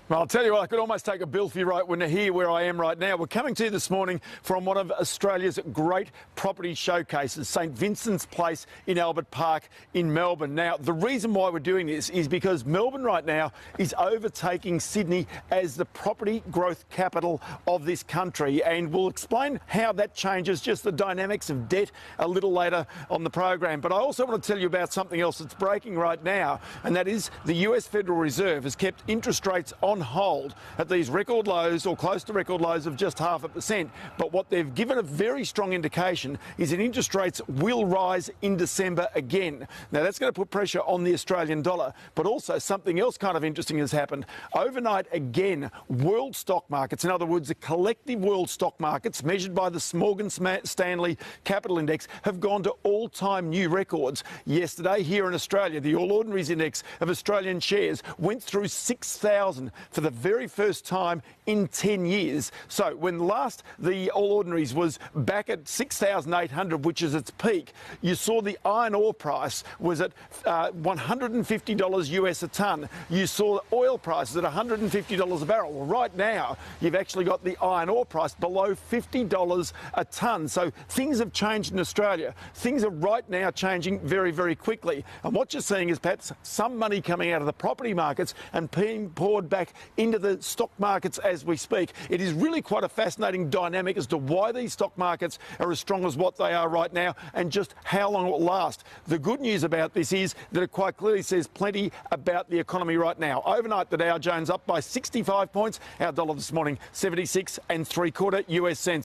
Well, I'll tell you what, I could almost take a bill for you right when here where I am right now. We're coming to you this morning from one of Australia's great property showcases, St Vincent's Place in Albert Park in Melbourne. Now, the reason why we're doing this is because Melbourne right now is overtaking Sydney as the property growth capital of this country, and we'll explain how that changes just the dynamics of debt a little later on the program. But I also want to tell you about something else that's breaking right now, and that is the US Federal Reserve has kept interest rates on hold at these record lows or close to record lows of just 0.5%. But what they've given a very strong indication is that interest rates will rise in December again. Now, that's going to put pressure on the Australian dollar, but also something else kind of interesting has happened. Overnight, again, world stock markets, in other words, the collective world stock markets measured by the Morgan Stanley Capital Index, have gone to all-time new records. Yesterday, here in Australia, the All Ordinaries Index of Australian shares went through 6,000 for the very first time in 10 years. So when last the All Ordinaries was back at 6,800, which is its peak, you saw the iron ore price was at $150 US a tonne. You saw oil prices at $150 a barrel. Well, right now, you've actually got the iron ore price below $50 a tonne. So things have changed in Australia. Things are right now changing very, very quickly. And what you're seeing is perhaps some money coming out of the property markets and being poured back into the stock markets as we speak. It is really quite a fascinating dynamic as to why these stock markets are as strong as what they are right now and just how long it will last. The good news about this is that it quite clearly says plenty about the economy right now. Overnight, the Dow Jones up by 65 points. Our dollar this morning, 76 3/4 US cents.